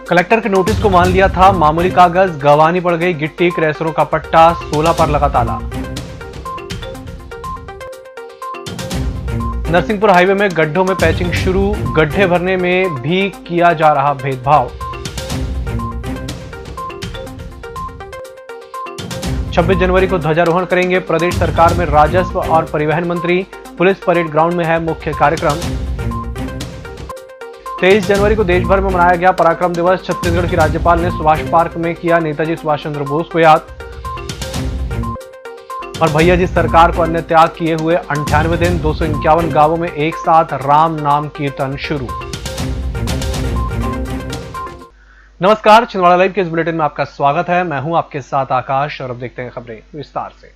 Collector के notice को मान लिया था मामूली कागज, गंवानी पड़ गई गिट्टी, क्रैशरों का पट्टा, 16 पर लगा ताला। नरसिंहपुर हाईवे में गड्ढों में पैचिंग शुरू, गड्ढे भरने में भी किया जा रहा भेदभाव। 26 जनवरी को ध्वजारोहण करेंगे प्रदेश सरकार में राजस्व और परिवहन मंत्री, पुलिस परेड ग्राउंड में है मुख्य कार्यक्रम। 23 जनवरी को देश भर में मनाया गया पराक्रम दिवस, छत्तीसगढ़ की राज्यपाल ने सुभाष पार्क में किया नेताजी सुभाष चंद्र बोस को याद। और भैया जी सरकार को अन्य त्याग किए हुए 98 दिन, 251 गांवों में एक साथ राम नाम कीर्तन शुरू। नमस्कार, छिंदवाड़ा लाइव के इस बुलेटिन में आपका स्वागत है। मैं हूं आपके साथ आकाश और अब देखते हैं खबरें विस्तार से।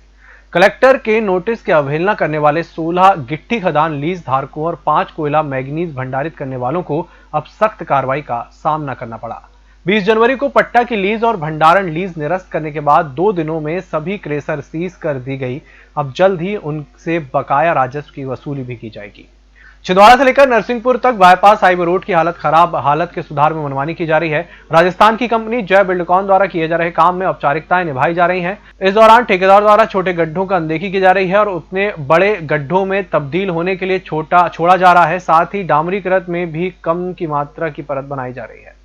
कलेक्टर के नोटिस की अवहेलना करने वाले 16 गिट्टी खदान लीज धारकों और 5 कोयला मैग्नीज भंडारित करने वालों को अब सख्त कार्रवाई का सामना करना पड़ा। 20 जनवरी को पट्टा की लीज और भंडारण लीज निरस्त करने के बाद 2 दिनों में सभी क्रेशर सीज कर दी गई। अब जल्द ही उनसे बकाया राजस्व की वसूली भी की जाएगी। छिंदवाड़ा से लेकर नरसिंहपुर तक बाईपास हाईवे रोड की हालत खराब, हालत के सुधार में मनमानी की जा रही है। राजस्थान की कंपनी जय बिल्डकॉन द्वारा किए जा रहे काम में औपचारिकताएं निभाई जा रही हैं। इस दौरान ठेकेदार द्वारा छोटे गड्ढों का अनदेखी की जा रही है और उतने बड़े गड्ढों में तब्दील होने के लिए छोड़ा जा रहा है। साथ ही डामरीकृत में भी कम की मात्रा की परत बनाई जा रही है।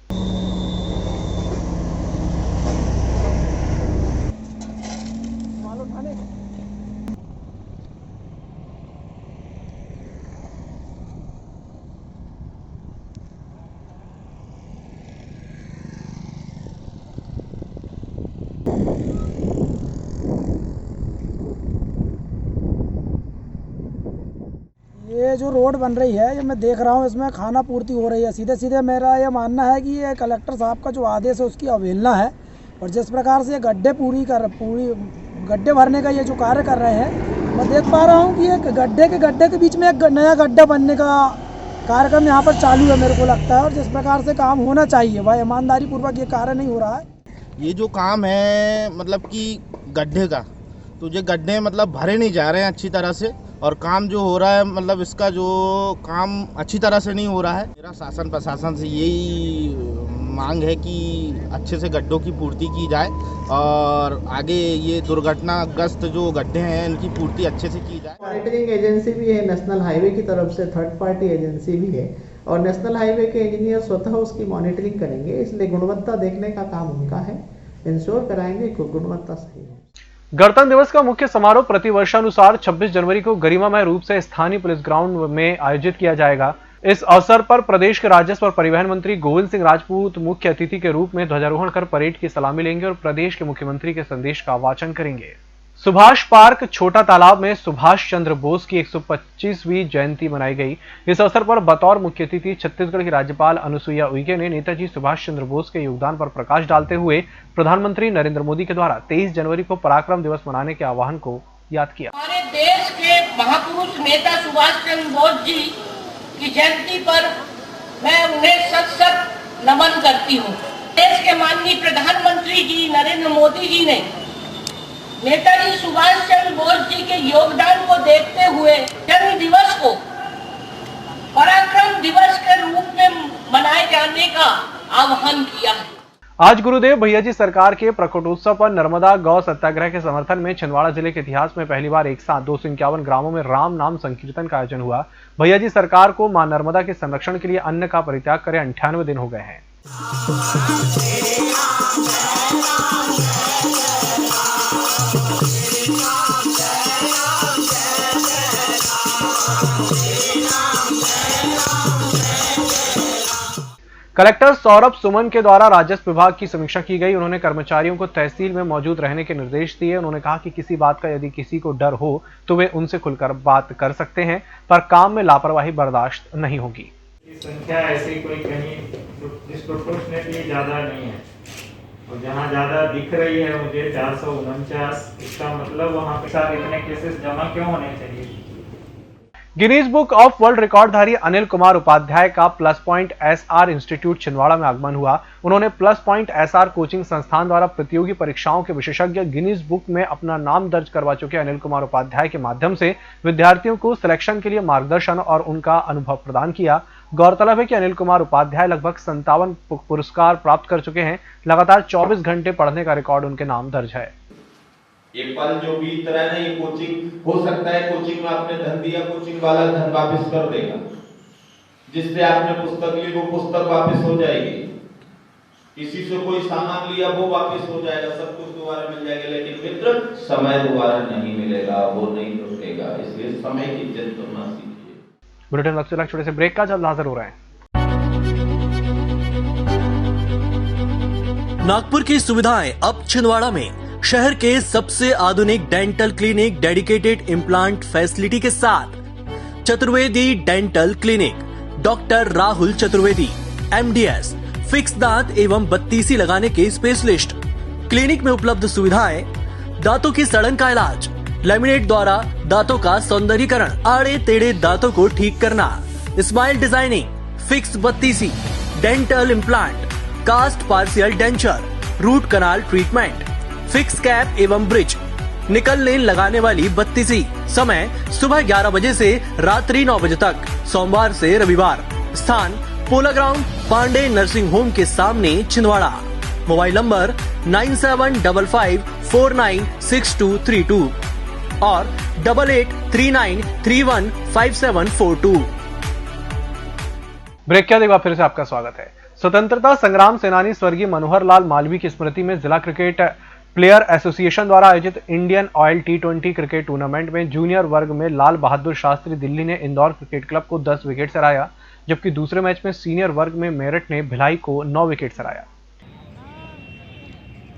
ये जो रोड बन रही है, ये मैं देख रहा हूँ, इसमें खाना पूर्ति हो रही है। सीधे सीधे मेरा ये मानना है कि ये कलेक्टर साहब का जो आदेश है उसकी अवहेलना है। और जिस प्रकार से ये गड्ढे भरने का ये जो कार्य कर रहे हैं, मैं देख पा रहा हूँ कि एक गड्ढे के बीच में एक नया गड्ढा बनने का कार्यक्रम यहाँ पर चालू है, मेरे को लगता है। और जिस प्रकार से काम होना चाहिए वह ईमानदारी पूर्वक ये कार्य नहीं हो रहा है। ये जो काम है मतलब कि गड्ढे का, तो ये गड्ढे मतलब भरे नहीं जा रहे हैं अच्छी तरह से, और काम जो हो रहा है मतलब इसका जो काम अच्छी तरह से नहीं हो रहा है। मेरा शासन प्रशासन से यही मांग है कि अच्छे से गड्ढों की पूर्ति की जाए और आगे ये दुर्घटनाग्रस्त जो गड्ढे हैं इनकी पूर्ति अच्छे से की जाए। मॉनिटरिंग एजेंसी भी है नेशनल हाईवे की तरफ से, थर्ड पार्टी एजेंसी भी है और नेशनल हाईवे के इंजीनियर स्वतः उसकी मॉनिटरिंग करेंगे। इसलिए गुणवत्ता देखने का काम उनका है, इंश्योर कराएंगे कि गुणवत्ता सही है। गणतंत्र दिवस का मुख्य समारोह प्रतिवर्षानुसार 26 जनवरी को गरिमामय रूप से स्थानीय पुलिस ग्राउंड में आयोजित किया जाएगा। इस अवसर पर प्रदेश के राजस्व और परिवहन मंत्री गोविंद सिंह राजपूत मुख्य अतिथि के रूप में ध्वजारोहण कर परेड की सलामी लेंगे और प्रदेश के मुख्यमंत्री के संदेश का वाचन करेंगे। सुभाष पार्क छोटा तालाब में सुभाष चंद्र बोस की 125वीं जयंती मनाई गई। इस अवसर पर बतौर मुख्य अतिथि छत्तीसगढ़ की राज्यपाल अनुसुईया उइके ने नेताजी सुभाष चंद्र बोस के योगदान पर प्रकाश डालते हुए प्रधानमंत्री नरेंद्र मोदी के द्वारा 23 जनवरी को पराक्रम दिवस मनाने के आह्वान को याद किया। हमारे देश के महापुरुष नेता सुभाष चंद्र बोस जी की जयंती पर मैं उन्हें सत नमन करती हूँ। देश के माननीय प्रधानमंत्री जी नरेंद्र मोदी जी ने नेताजी सुभाष चंद्र बोस जी के योगदान को देखते हुए जन्म दिवस को पराक्रम दिवस के रूप में मनाए जाने का आह्वान किया है। आज गुरुदेव भैया जी सरकार के प्रकटोत्सव पर नर्मदा गौ सत्याग्रह के समर्थन में छिंदवाड़ा जिले के इतिहास में पहली बार एक साथ 251 ग्रामों में राम नाम संकीर्तन का आयोजन हुआ। भैया जी सरकार को मां नर्मदा के संरक्षण के लिए अन्न का परित्याग करे 98 दिन हो गए हैं। कलेक्टर सौरभ सुमन के द्वारा राजस्व विभाग की समीक्षा की गई। उन्होंने कर्मचारियों को तहसील में मौजूद रहने के निर्देश दिए। उन्होंने कहा कि किसी बात का यदि किसी को डर हो तो वे उनसे खुलकर बात कर सकते हैं, पर काम में लापरवाही बर्दाश्त नहीं होगी। संख्या ऐसी कोई कहीं डिस्प्रोपोर्शनेटली ज्यादा नहीं है और जहाँ ज्यादा दिख रही है मुझे 449, इसका मतलब वहाँ पे साथ इतने केसेस जमा क्यों होने चाहिए। गिनीज बुक ऑफ वर्ल्ड रिकॉर्डधारी अनिल कुमार उपाध्याय का plus point SR institute Chhindwara में आगमन हुआ। उन्होंने प्लस पॉइंट एसआर कोचिंग संस्थान द्वारा प्रतियोगी परीक्षाओं के विशेषज्ञ गिनीज बुक में अपना नाम दर्ज करवा चुके अनिल कुमार उपाध्याय के माध्यम से विद्यार्थियों को सिलेक्शन के लिए मार्गदर्शन और उनका अनुभव प्रदान किया। गौरतलब है कि अनिल कुमार उपाध्याय लगभग 57 पुरस्कार प्राप्त कर चुके हैं। लगातार 24 घंटे पढ़ने का रिकॉर्ड उनके नाम दर्ज है। ये पल जो बीत रहा है ना, ये कोचिंग हो सकता है कोचिंग में आपने धन दिया, कोचिंग वाला धन वापस कर देगा। जिससे आपने पुस्तक ली वो पुस्तक वापस हो जाएगी, किसी से कोई सामान लिया वो वापस हो जाएगा, सब कुछ दोबारा मिल जाएगा। लेकिन मित्र, समय दोबारा नहीं मिलेगा, वो नहीं लौटेगा। इसलिए समय की इज्जत करना सीखिए। बुलेटिन वक्त से छोटे से ब्रेक का जल्द हाजिर हो रहे हैं। नागपुर की सुविधाएं अब छिंदवाड़ा में। शहर के सबसे आधुनिक dental clinic dedicated implant facility के साथ Chaturvedi dental clinic, doctor Rahul Chaturvedi MDS, fix दांत एवं बत्तीसी लगाने के स्पेशलिस्ट। क्लिनिक में उपलब्ध सुविधाएं: दांतों की सड़न का इलाज, लैमिनेट द्वारा दांतों का सौंदर्यीकरण, आड़े टेढ़े दांतों को ठीक करना, स्माइल डिजाइनिंग, फिक्स बत्तीसी, dental implant, cast partial denture, root canal treatment, fix cap एवं ब्रिज, निकल लेन लगाने वाली बत्तीसी। समय सुबह 11 बजे से रात्रि 9 बजे तक, सोमवार से रविवार। स्थान पोला ग्राउंड, पांडे नर्सिंग होम के सामने, छिंदवाड़ा। मोबाइल नंबर 9755496232 और 8839315742। ब्रेक के बाद एक बार फिर से आपका स्वागत है। स्वतंत्रता संग्राम सेनानी स्वर्गीय मनोहर लाल मालवीय की स्मृति में जिला क्रिकेट प्लेयर एसोसिएशन द्वारा आयोजित Indian oil T20 cricket tournament में जूनियर वर्ग में लाल बहादुर शास्त्री दिल्ली ने इंदौर क्रिकेट क्लब को 10 विकेट से हराया, जबकि दूसरे मैच में सीनियर वर्ग में मेरठ ने भिलाई को 9 विकेट से हराया।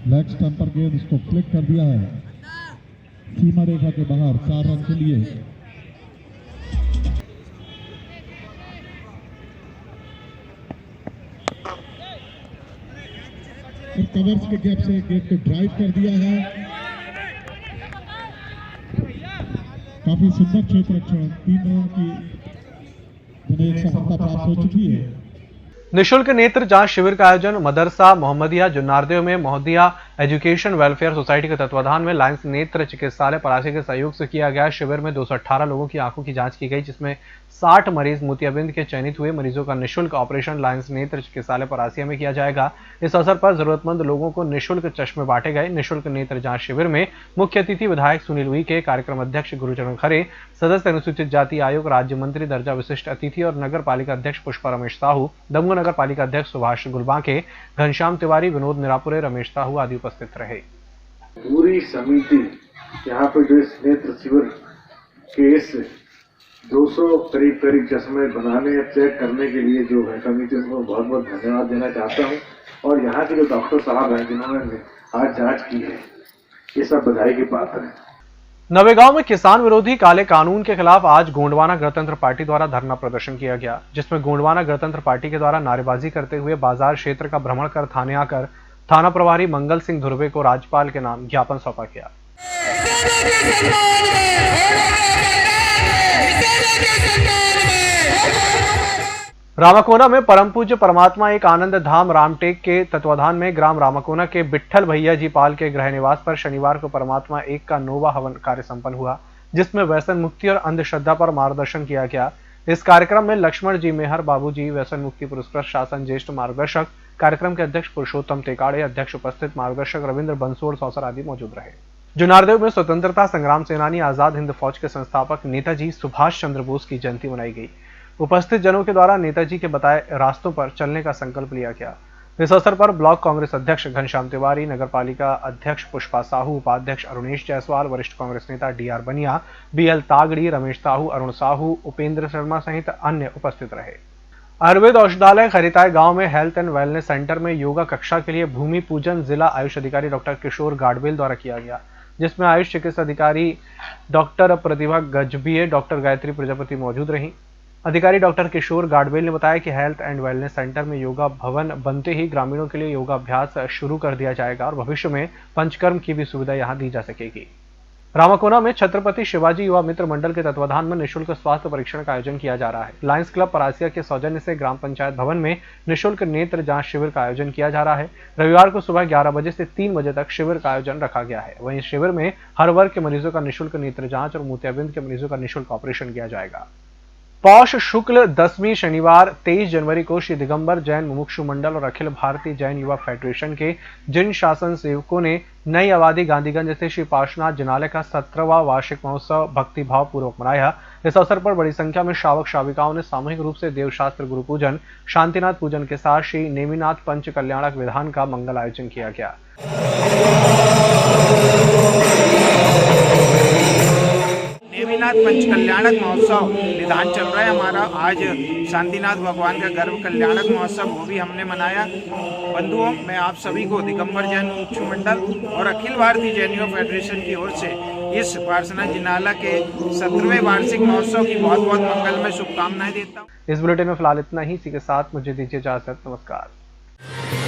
लेग स्टंप पर गेंद इसको फ्लिक कर दिया है, सीमा रेखा के बाहर 4 रन के लिए। कवर्स के गैप से गेंद को ड्राइव कर दिया है। काफी सुंदर क्षेत्र रक्षण, 3 रन की जिन्हें एक सफलता प्राप्त हो चुकी है। निःशुल्क नेत्र जांच शिविर का आयोजन मदरसा मोहम्मदिया जुन्नारदेव में मोहम्मदिया एजुकेशन वेलफेयर सोसाइटी के तत्वाधान में लायंस नेत्र चिकित्सालय पलासी के सहयोग से किया गया। शिविर में 218 लोगों की आंखों की जांच की गई, जिसमें 60 मरीज मोतियाबिंद के चयनित हुए। मरीजों का निःशुल्क ऑपरेशन लायंस नेत्र चिकित्सालय पलासिया में किया जाएगा। इस अवसर पर जरूरतमंद लोगों को निःशुल्क चश्मे बांटे गए। निःशुल्क नेत्र जांच शिविर में मुख्य अतिथि विधायक सुनील उइके, कार्यक्रम अध्यक्ष गुरुचरण खरे, सदस्य अनुसूचित जाति आयोग, राज्य मंत्री दर्जा विशिष्ट अतिथि और नगर पालिका अध्यक्ष पुष्पा रमेश साहू, दमोह नगर पालिका अध्यक्ष सुभाष गुलबांके, घनश्याम तिवारी, विनोद निरापुरे, रमेश साहू आदि उपस्थित रहे। पूरी समिति यहाँ पर जो इस नेत्र शिविर के इस 200 करीब चश्मे बनाने या चेक करने के लिए जो है समिति, उनको बहुत बहुत धन्यवाद देना चाहता हूँ। और यहाँ के जो डॉक्टर साहब हैं जिन्होंने आज जांच की है, ये सब बधाई के पात्र हैं। नवेगांव में किसान विरोधी काले कानून के खिलाफ आज गोंडवाना गणतंत्र पार्टी द्वारा धरना प्रदर्शन किया गया, जिसमें गोंडवाना गणतंत्र पार्टी के द्वारा नारेबाजी करते हुए बाजार क्षेत्र का भ्रमण कर थाने आकर थाना प्रभारी मंगल सिंह धुर्वे को राज्यपाल के नाम ज्ञापन सौंपा गया। रामाकोना में परम पूज्य परमात्मा एक आनंद धाम रामटेक के तत्वाधान में ग्राम रामाकोना के बिट्ठल भैया जी पाल के गृह निवास पर शनिवार को परमात्मा एक का नोवा हवन कार्य संपन्न हुआ, जिसमें व्यसन मुक्ति और अंधश्रद्धा पर मार्गदर्शन किया गया। इस कार्यक्रम में लक्ष्मण जी मेहर बाबूजी, व्यसन मुक्ति पुरस्कृत शासन ज्येष्ठ मार्गदर्शक, कार्यक्रम के अध्यक्ष पुरुषोत्तम टेकाड़े, अध्यक्ष उपस्थित मार्गदर्शक रविंद्र बंसोड़ सौसर आदि मौजूद रहे। जुनारदेव में स्वतंत्रता संग्राम सेनानी आजाद हिंद फौज के संस्थापक नेताजी सुभाष चंद्र बोस की जयंती मनाई गई। उपस्थित जनों के द्वारा नेताजी के बताए रास्तों पर चलने का संकल्प लिया गया। इस अवसर पर ब्लॉक कांग्रेस अध्यक्ष घनश्याम तिवारी, नगर पालिका अध्यक्ष पुष्पा साहू, उपाध्यक्ष अरुणेश जायसवाल, वरिष्ठ कांग्रेस नेता DR बनिया, BL तागड़ी, रमेश साहू, अरुण साहू, उपेंद्र शर्मा सहित अन्य उपस्थित रहे। आयुर्वेद औषधालय खरीताय गांव में हेल्थ एंड वेलनेस सेंटर में योगा कक्षा के लिए भूमि पूजन जिला आयुष अधिकारी डॉक्टर किशोर गाडवेल द्वारा किया गया, जिसमें आयुष चिकित्सा अधिकारी डॉक्टर प्रतिभा गजबीए, डॉक्टर गायत्री प्रजापति मौजूद रहीं। अधिकारी डॉक्टर किशोर गाडवेल ने बताया कि हेल्थ एंड वेलनेस सेंटर में योगा भवन बनते ही ग्रामीणों के लिए योगाभ्यास शुरू कर दिया जाएगा और भविष्य में पंचकर्म की भी सुविधा यहां दी जा सकेगी। रामाकोना में छत्रपति शिवाजी युवा मित्र मंडल के तत्वाधान में निःशुल्क स्वास्थ्य परीक्षण का आयोजन किया जा रहा है। लायंस क्लब परासिया के सौजन्य से ग्राम पंचायत भवन में निःशुल्क नेत्र जांच शिविर का आयोजन किया जा रहा है। रविवार को सुबह 11 बजे से 3 बजे तक शिविर का आयोजन रखा गया है। वहीं शिविर में हर वर्ग के मरीजों का निःशुल्क नेत्र जांच और मोतियाबिंद के मरीजों का निःशुल्क ऑपरेशन किया जाएगा। पौष शुक्ल 10वीं शनिवार 23 जनवरी को श्री दिगंबर जैन मुमुक्षु मंडल और अखिल भारतीय जैन युवा फेडरेशन के जिन शासन सेवकों ने नई आबादी गांधीगंज से श्री पार्श्वनाथ जिनालय का 17वां वार्षिक महोत्सव भक्तिभाव पूर्वक मनाया। इस अवसर पर बड़ी संख्या में श्रावक श्राविकाओं ने सामूहिक रूप से देवशास्त्र गुरु पूजन, शांतिनाथ पूजन के साथ श्री नेमिनाथ पंच कल्याणक विधान का मंगल आयोजन किया गया। नेमिनाथ पंच कल्याणक महोत्सव निधान चल रहा है हमारा। आज शांतिनाथ भगवान का गर्भ कल्याणक महोत्सव वो भी हमने मनाया। बंधुओं, मैं आप सभी को दिगंबर जैन मुमुक्षु मंडल और अखिल भारतीय जैन युवा फेडरेशन की ओर से इस पार्श्वनाथ जिनालय के 17वें वार्षिक महोत्सव की बहुत बहुत मंगलमय शुभकामनाएं देता हूँ। इस बुलेटिन में फिलहाल इतना ही। इसी के साथ मुझे दीजिए इजाजत। नमस्कार।